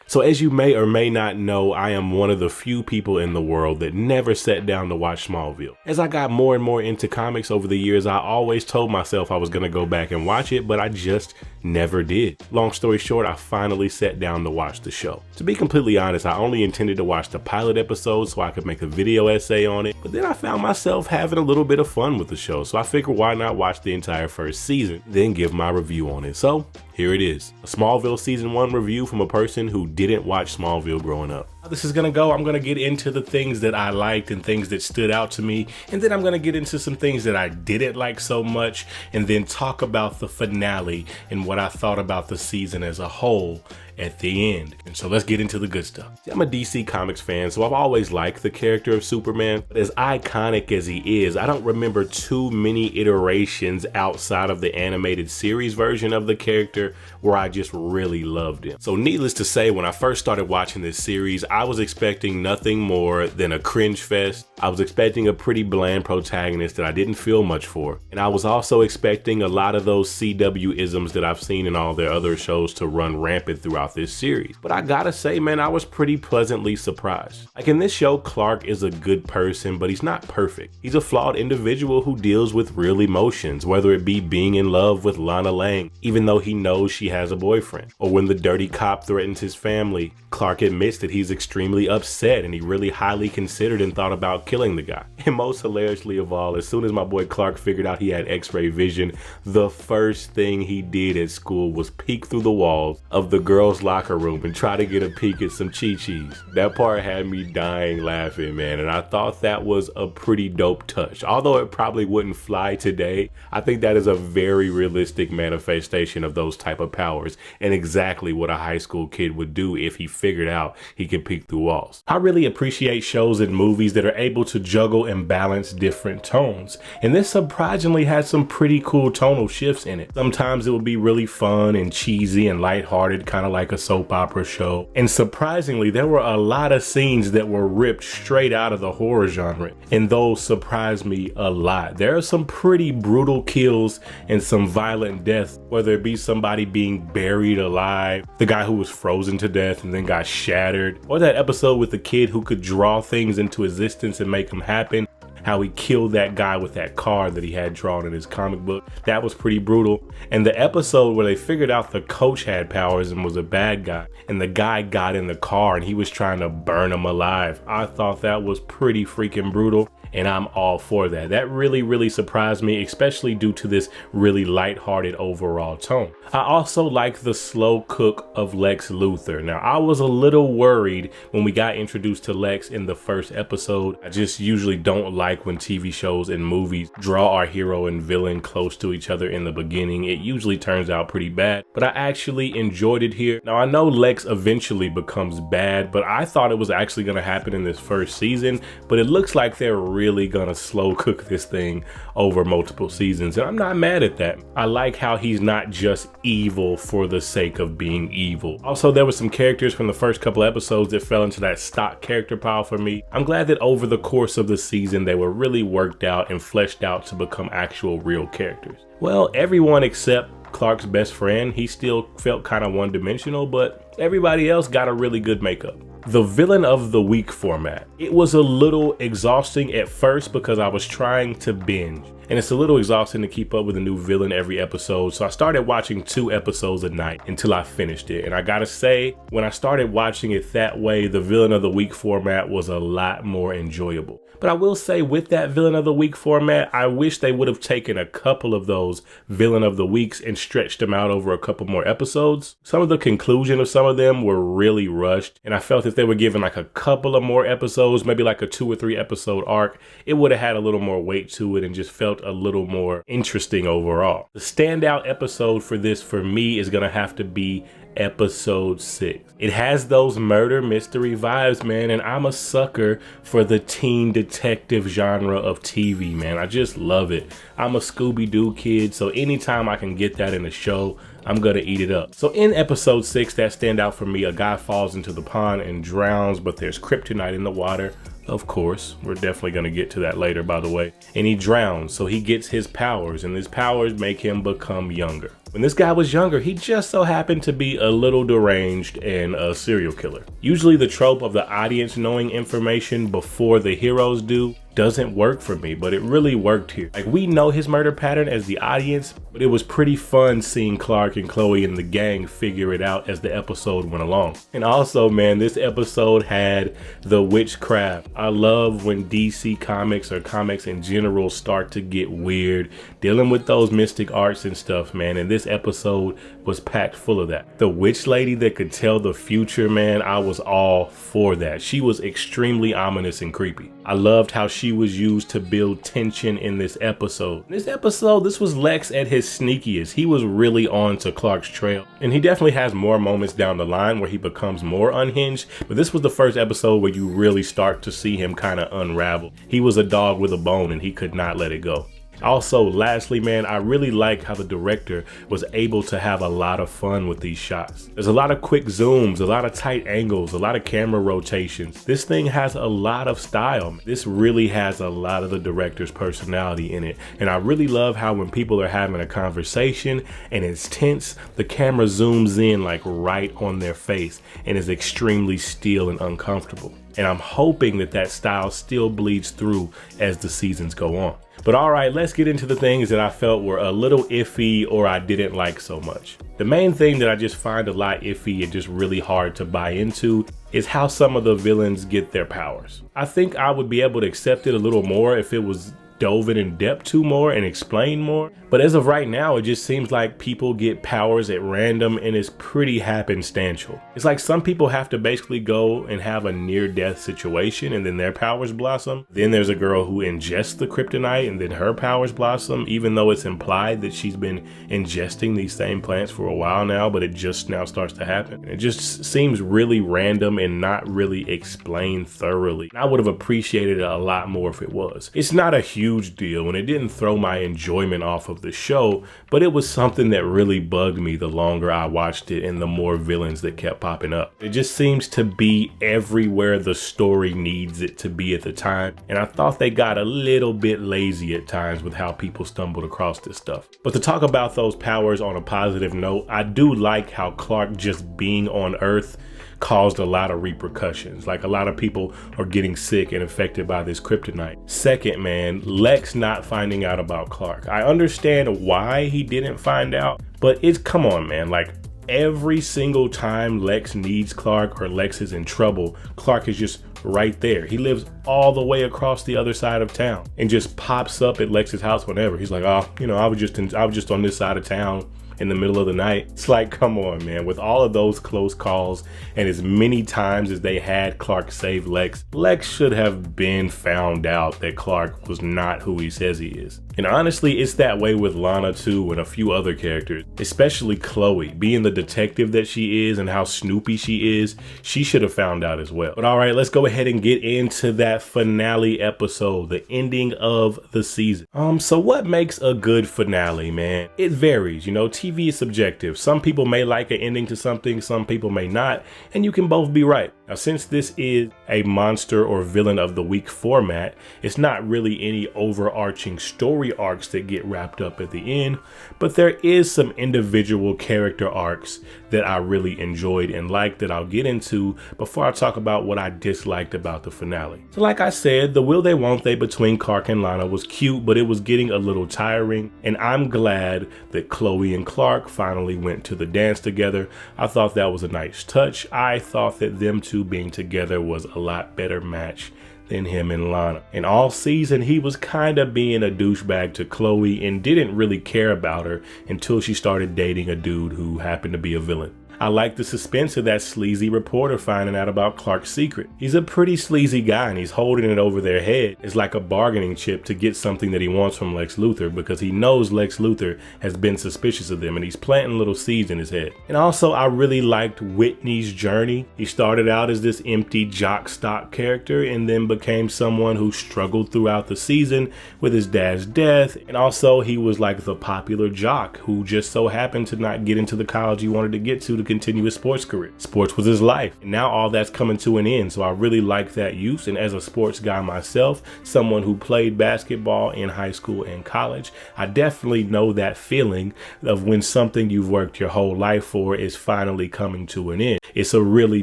So as you may or may not know, I am one of the few people in the world that never sat down to watch Smallville. As I got more and more into comics over the years, I always told myself I was gonna go back and watch it, but I just never did. Long story short, I finally sat down to watch the show. To be completely honest, I only intended to watch the pilot episode so I could make a video essay on it, but then I found myself having a little bit of fun with the show, so I figured why not watch the entire first season, then give my review on it. So here it is, a Smallville season 1 review from a person who didn't watch Smallville growing up. How this is gonna go, I'm gonna get into the things that I liked and things that stood out to me, and then I'm gonna get into some things that I didn't like so much, and then talk about the finale and what I thought about the season as a whole at the end. And so let's get into the good stuff. See, I'm a DC Comics fan, so I've always liked the character of Superman, but as iconic as he is, I don't remember too many iterations outside of the animated series version of the character where I just really loved him. So needless to say, when I first started watching this series, I was expecting nothing more than a cringe fest. I was expecting a pretty bland protagonist that I didn't feel much for. And I was also expecting a lot of those CW-isms that I've seen in all their other shows to run rampant throughout this series. But I gotta say, man, I was pretty pleasantly surprised. Like in this show, Clark is a good person, but he's not perfect. He's a flawed individual who deals with real emotions, whether it be being in love with Lana Lang, even though he knows she has a boyfriend, or when the dirty cop threatens his family, Clark admits that he's extremely upset and he really highly considered and thought about killing the guy. And most hilariously of all, as soon as my boy Clark figured out he had x-ray vision, the first thing he did at school was peek through the walls of the girls' locker room and try to get a peek at some chi-chis. That part had me dying laughing, man, and I thought that was a pretty dope touch. Although it probably wouldn't fly today, I think that is a very realistic manifestation of those type of powers and exactly what a high school kid would do if he figured out he could peek through walls. I really appreciate shows and movies that are able to juggle and balance different tones, and this surprisingly has some pretty cool tonal shifts in it. Sometimes it will be really fun and cheesy and lighthearted, kind of like a soap opera show, and surprisingly there were a lot of scenes that were ripped straight out of the horror genre, and those surprised me a lot. There are some pretty brutal kills and some violent deaths, whether it be somebody being buried alive, the guy who was frozen to death and then got shattered, or that episode with the kid who could draw things into existence and make them happen, how he killed that guy with that car that he had drawn in his comic book. That was pretty brutal. And the episode where they figured out the coach had powers and was a bad guy, and the guy got in the car and he was trying to burn him alive, I thought that was pretty freaking brutal. And I'm all for that. That really surprised me, especially due to this really lighthearted overall tone. I also like the slow cook of Lex Luthor. Now, I was a little worried when we got introduced to Lex in the first episode. I just usually don't like when TV shows and movies draw our hero and villain close to each other in the beginning. It usually turns out pretty bad, but I actually enjoyed it here. Now, I know Lex eventually becomes bad, but I thought it was actually going to happen in this first season, but it looks like they're really gonna slow cook this thing over multiple seasons, and I'm not mad at that. I like how he's not just evil for the sake of being evil. Also, there were some characters from the first couple episodes that fell into that stock character pile for me. I'm glad that over the course of the season they were really worked out and fleshed out to become actual real characters. Well, everyone except Clark's best friend, he still felt kind of one-dimensional, but everybody else got a really good makeup. The villain of the week format. It was a little exhausting at first because I was trying to binge, and it's a little exhausting to keep up with a new villain every episode, so I started watching 2 episodes a night until I finished it. And I gotta say, when I started watching it that way, the villain of the week format was a lot more enjoyable. But I will say, with that villain of the week format, I wish they would have taken a couple of those villain of the weeks and stretched them out over a couple more episodes. Some of the conclusion of some of them were really rushed, and I felt if they were given like a couple of more episodes, maybe like a 2 or 3 episode arc, it would have had a little more weight to it and just felt a little more interesting overall. The standout episode for this for me is gonna have to be episode 6. It has those murder mystery vibes, man, and I'm a sucker for the teen detective genre of TV, man. I just love it. I'm a Scooby-Doo kid, so anytime I can get that in a show, I'm gonna eat it up. So in episode 6, that stand out for me, a guy falls into the pond and drowns, but there's kryptonite in the water. of course. We're definitely going to get to that later, by the way. And he drowns, so he gets his powers, and his powers make him become younger. When this guy was younger, he just so happened to be a little deranged and a serial killer. Usually the trope of the audience knowing information before the heroes do doesn't work for me, but it really worked here. Like, we know his murder pattern as the audience, but it was pretty fun seeing Clark and Chloe and the gang figure it out as the episode went along. And also, man, this episode had the witchcraft. I love when DC comics or comics in general start to get weird, dealing with those mystic arts and stuff, man. And this episode was packed full of that. The witch lady that could tell the future, man, I was all for that. She was extremely ominous and creepy. I loved how she was used to build tension in this episode. This was Lex at his sneakiest. He was really on to Clark's trail. And he definitely has more moments down the line where he becomes more unhinged, but this was the first episode where you really start to see him kind of unravel. He was a dog with a bone and he could not let it go. Also, lastly, man, I really like how the director was able to have a lot of fun with these shots. There's a lot of quick zooms, a lot of tight angles, a lot of camera rotations. This thing has a lot of style. This really has a lot of the director's personality in it. And I really love how when people are having a conversation and it's tense, the camera zooms in like right on their face and is extremely still and uncomfortable. And I'm hoping that that style still bleeds through as the seasons go on. But all right, let's get into the things that I felt were a little iffy or I didn't like so much. The main thing that I just find a lot iffy and just really hard to buy into is how some of the villains get their powers. I think I would be able to accept it a little more if it was dove in depth to more and explained more. But as of right now, it just seems like people get powers at random and it's pretty happenstantial. It's like some people have to basically go and have a near-death situation and then their powers blossom. Then there's a girl who ingests the kryptonite and then her powers blossom, even though it's implied that she's been ingesting these same plants for a while now, but it just now starts to happen. It just seems really random and not really explained thoroughly. I would have appreciated it a lot more if it was. It's not a huge deal and it didn't throw my enjoyment off of the show, but it was something that really bugged me the longer I watched it and the more villains that kept popping up. It just seems to be everywhere the story needs it to be at the time, and I thought they got a little bit lazy at times with how people stumbled across this stuff. But to talk about those powers on a positive note, I do like how Clark just being on Earth caused a lot of repercussions. Like, a lot of people are getting sick and affected by this kryptonite. Second, man, Lex not finding out about Clark. I understand why he didn't find out, but come on, man. Like, every single time Lex needs Clark or Lex is in trouble, Clark is just right there. He lives all the way across the other side of town and just pops up at Lex's house whenever. He's like, oh, I was just on this side of town in the middle of the night. It's like, come on, man. With all of those close calls and as many times as they had Clark save Lex, Lex should have been found out that Clark was not who he says he is. And honestly, it's that way with Lana too and a few other characters, especially Chloe. Being the detective that she is and how snoopy she is, she should have found out as well. But all right, let's go ahead and get into that finale episode, the ending of the season. So what makes a good finale, man? It varies, TV is subjective. Some people may like an ending to something, some people may not, and you can both be right. Now, since this is a monster or villain of the week format, it's not really any overarching story arcs that get wrapped up at the end, but there is some individual character arcs that I really enjoyed and liked that I'll get into before I talk about what I disliked about the finale. So like I said, the will they won't they between Clark and Lana was cute, but it was getting a little tiring, and I'm glad that Chloe and Clark finally went to the dance together. I thought that was a nice touch. I thought that them two being together was a lot better match than him and Lana. And all season, he was kind of being a douchebag to Chloe and didn't really care about her until she started dating a dude who happened to be a villain. I like the suspense of that sleazy reporter finding out about Clark's secret. He's a pretty sleazy guy and he's holding it over their head. It's like a bargaining chip to get something that he wants from Lex Luthor because he knows Lex Luthor has been suspicious of them and he's planting little seeds in his head. And also, I really liked Whitney's journey. He started out as this empty jock stock character and then became someone who struggled throughout the season with his dad's death. And also, he was like the popular jock who just so happened to not get into the college he wanted to get to continue his sports career. Sports was his life, and now all that's coming to an end. So I really like that use. And as a sports guy myself, someone who played basketball in high school and college, I definitely know that feeling of when something you've worked your whole life for is finally coming to an end. It's a really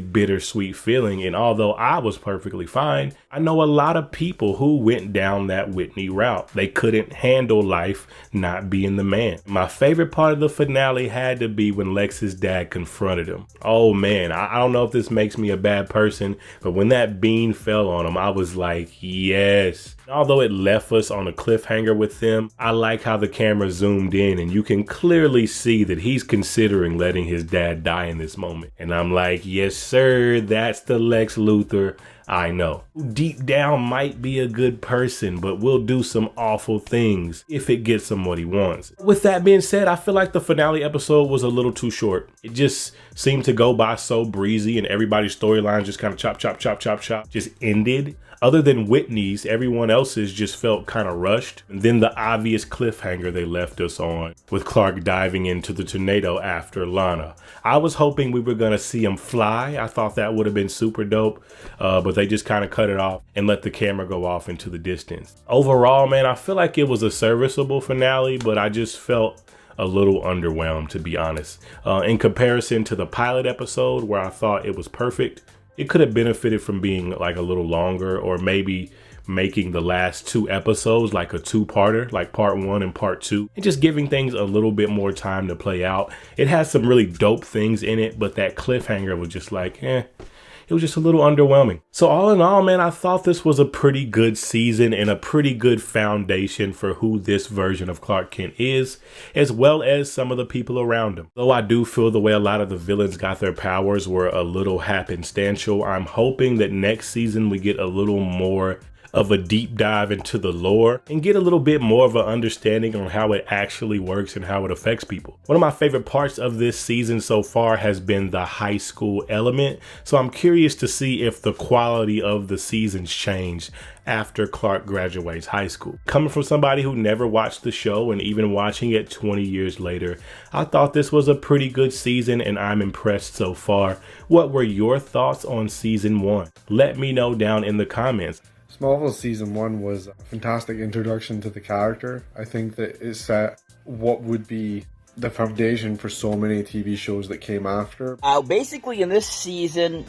bittersweet feeling. And although I was perfectly fine, I know a lot of people who went down that Whitney route. They couldn't handle life not being the man. My favorite part of the finale had to be when Lex's dad confronted him. Oh man, I don't know if this makes me a bad person, but when that bean fell on him, I was like, yes. Although it left us on a cliffhanger with them, I like how the camera zoomed in and you can clearly see that he's considering letting his dad die in this moment. And I'm like, yes sir, that's the Lex Luthor I know. Deep down might be a good person, but will do some awful things if it gets him what he wants. With that being said, I feel like the finale episode was a little too short. It just seemed to go by so breezy and everybody's storyline just kind of chop, just ended. Other than Whitney's, everyone else's just felt kind of rushed. And then the obvious cliffhanger they left us on with Clark diving into the tornado after Lana. I was hoping we were going to see him fly. I thought that would have been super dope, but they just kind of cut it off and let the camera go off into the distance. Overall, man, I feel like it was a serviceable finale, but I just felt a little underwhelmed, to be honest. In comparison to the pilot episode where I thought it was perfect, it could have benefited from being like a little longer, or maybe making the last 2 episodes like a 2-parter, like part 1 and part 2, and just giving things a little bit more time to play out. It has some really dope things in it, but that cliffhanger was just like, it was just a little underwhelming. So all in all, man, I thought this was a pretty good season and a pretty good foundation for who this version of Clark Kent is, as well as some of the people around him. Though I do feel the way a lot of the villains got their powers were a little happenstantial, I'm hoping that next season we get a little more of a deep dive into the lore and get a little bit more of an understanding on how it actually works and how it affects people. One of my favorite parts of this season so far has been the high school element, so I'm curious to see if the quality of the seasons change after Clark graduates high school. Coming from somebody who never watched the show and even watching it 20 years later, I thought this was a pretty good season and I'm impressed so far. What were your thoughts on season 1? Let me know down in the comments. Smallville Season 1 was a fantastic introduction to the character. I think that it set what would be the foundation for so many TV shows that came after. Basically, in this season,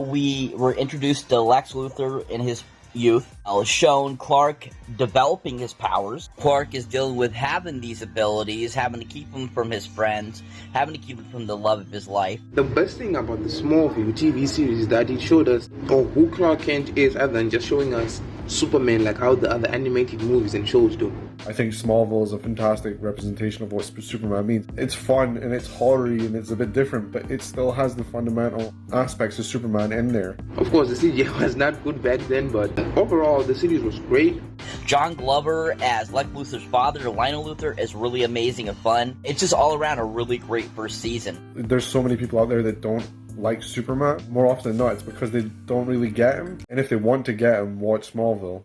we were introduced to Lex Luthor in his youth. Shown Clark developing his powers. Clark is dealing with having these abilities, having to keep them from his friends, having to keep them from the love of his life. The best thing about the Smallville TV series is that it showed us who Clark Kent is, other than just showing us Superman like how the other animated movies and shows do. I think Smallville is a fantastic representation of what Superman means. It's fun and it's horror-y and it's a bit different, but it still has the fundamental aspects of Superman in there. Of course, the CGI was not good back then, but overall the series was great. John Glover as Lex Luthor's father, Lionel Luthor, is really amazing and fun. It's just all around a really great first season. There's so many people out there that don't like Superman. More often than not, it's because they don't really get him. And if they want to get him, watch Smallville.